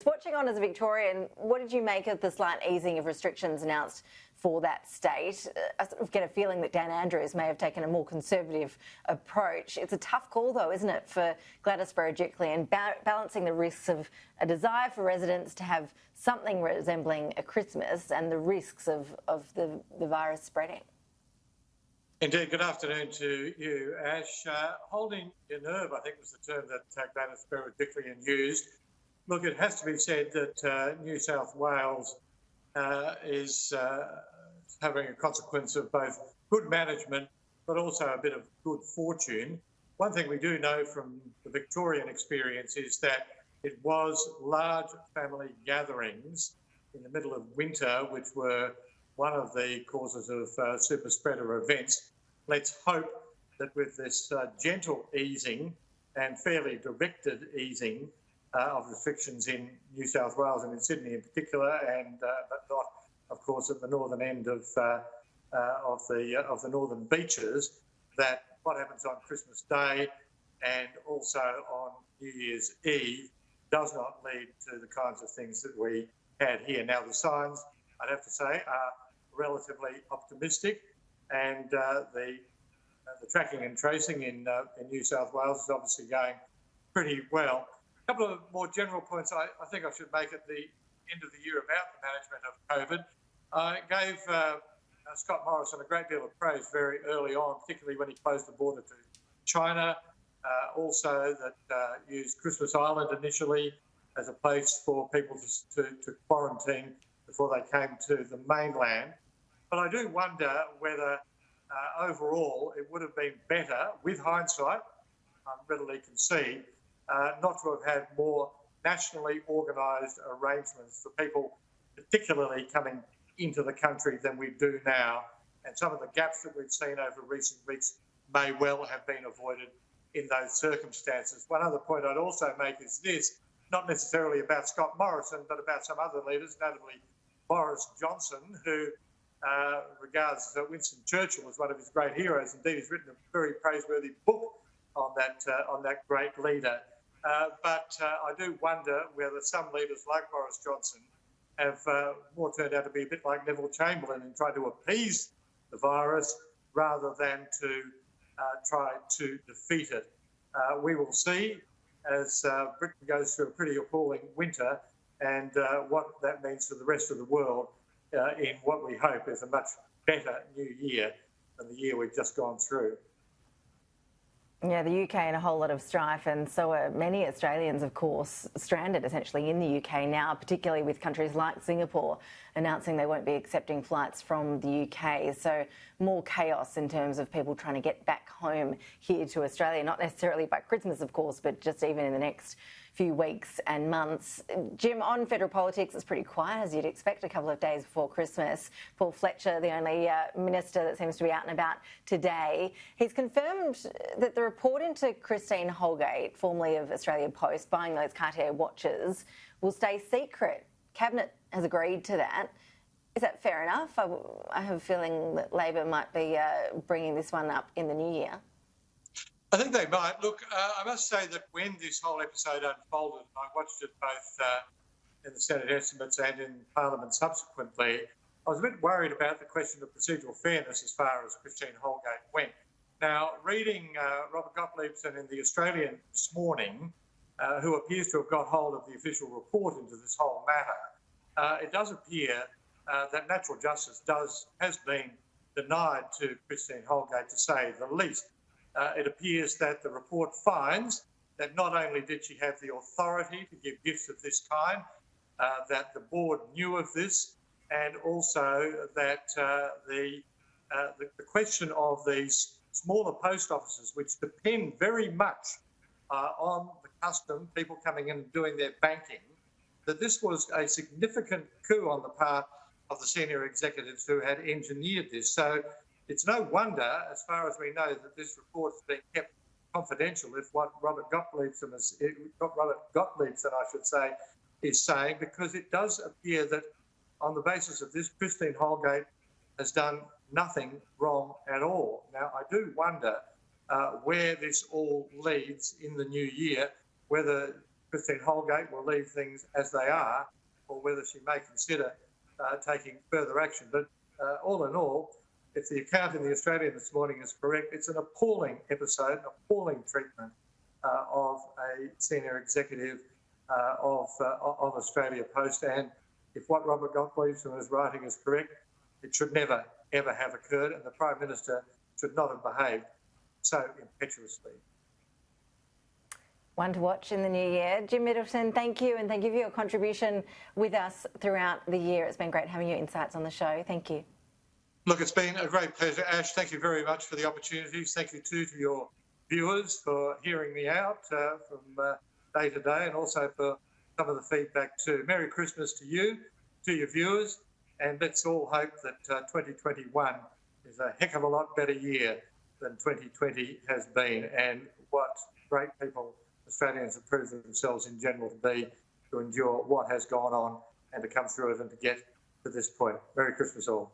Watching on as a Victorian, what did you make of the slight easing of restrictions announced for that state? I sort of get a feeling that Dan Andrews may have taken a more conservative approach. It's a tough call, though, isn't it, for Gladys Berejiklian, balancing the risks of a desire for residents to have something resembling a Christmas and the risks of the virus spreading. Indeed. Good afternoon to you, Ash. Holding your nerve, I think, was the term that Gladys Berejiklian used. Look, it has to be said that New South Wales is having a consequence of both good management but also a bit of good fortune. One thing we do know from the Victorian experience is that it was large family gatherings in the middle of winter which were one of the causes of super spreader events. Let's hope that with this gentle easing and fairly directed easing of restrictions in New South Wales and in Sydney in particular, and but not, of course, at the northern end of the northern beaches, that what happens on Christmas Day and also on New Year's Eve does not lead to the kinds of things that we had here. Now, the signs, I'd have to say, are relatively optimistic, and the tracking and tracing in New South Wales is obviously going pretty well. A couple of more general points I think I should make at the end of the year about the management of COVID. I gave Scott Morrison a great deal of praise very early on, particularly when he closed the border to China, also that used Christmas Island initially as a place for people to quarantine before they came to the mainland. But I do wonder whether overall it would have been better, with hindsight, I readily concede, not to have had more nationally organised arrangements for people, particularly coming into the country, than we do now. And some of the gaps that we've seen over recent weeks may well have been avoided in those circumstances. One other point I'd also make is this, not necessarily about Scott Morrison, but about some other leaders, notably Boris Johnson, who regards Winston Churchill as one of his great heroes. Indeed, he's written a very praiseworthy book on that great leader. But I do wonder whether some leaders like Boris Johnson have more turned out to be a bit like Neville Chamberlain in trying to appease the virus rather than to try to defeat it. We will see as Britain goes through a pretty appalling winter and what that means for the rest of the world in what we hope is a much better new year than the year we've just gone through. Yeah, the UK in a whole lot of strife, and so are many Australians, of course, stranded essentially in the UK now, particularly with countries like Singapore announcing they won't be accepting flights from the UK. So more chaos in terms of people trying to get back home here to Australia, not necessarily by Christmas, of course, but just even in the next few weeks and months. Jim, on federal politics, it's pretty quiet, as you'd expect, a couple of days before Christmas. Paul Fletcher, the only minister that seems to be out and about today, he's confirmed that the report into Christine Holgate, formerly of Australia Post, buying those Cartier watches, will stay secret. Cabinet has agreed to that. Is that fair enough? I have a feeling that Labor might be bringing this one up in the new year. I think they might. Look, I must say that when this whole episode unfolded, I watched it both in the Senate estimates and in Parliament subsequently, I was a bit worried about the question of procedural fairness as far as Christine Holgate went. Now, reading Robert Gottliebson in The Australian this morning, who appears to have got hold of the official report into this whole matter, it does appear that natural justice has been denied to Christine Holgate, to say the least. It appears that the report finds that not only did she have the authority to give gifts of this kind, that the board knew of this, and also that the question of these smaller post offices, which depend very much on the custom, people coming in and doing their banking, that this was a significant coup on the part of the senior executives who had engineered this. So it's no wonder, as far as we know, that this report has been kept confidential if what Robert Gottliebson, is saying, because it does appear that on the basis of this, Christine Holgate has done nothing wrong at all. Now, I do wonder where this all leads in the new year, whether Christine Holgate will leave things as they are, or whether she may consider taking further action. But all in all, if the account in the Australian this morning is correct, it's an appalling episode, appalling treatment of a senior executive of Australia Post. And if what Robert Gottliebsen is writing is correct, it should never, ever have occurred, and the Prime Minister should not have behaved so impetuously. One to watch in the new year. Jim Middleton, thank you, and thank you for your contribution with us throughout the year. It's been great having your insights on the show. Thank you. Look, it's been a great pleasure, Ash. Thank you very much for the opportunities. Thank you too to your viewers for hearing me out from day to day, and also for some of the feedback too. Merry Christmas to you, to your viewers, and let's all hope that 2021 is a heck of a lot better year than 2020 has been, and what great people Australians have proved themselves in general to be, to endure what has gone on and to come through it and to get to this point. Merry Christmas all.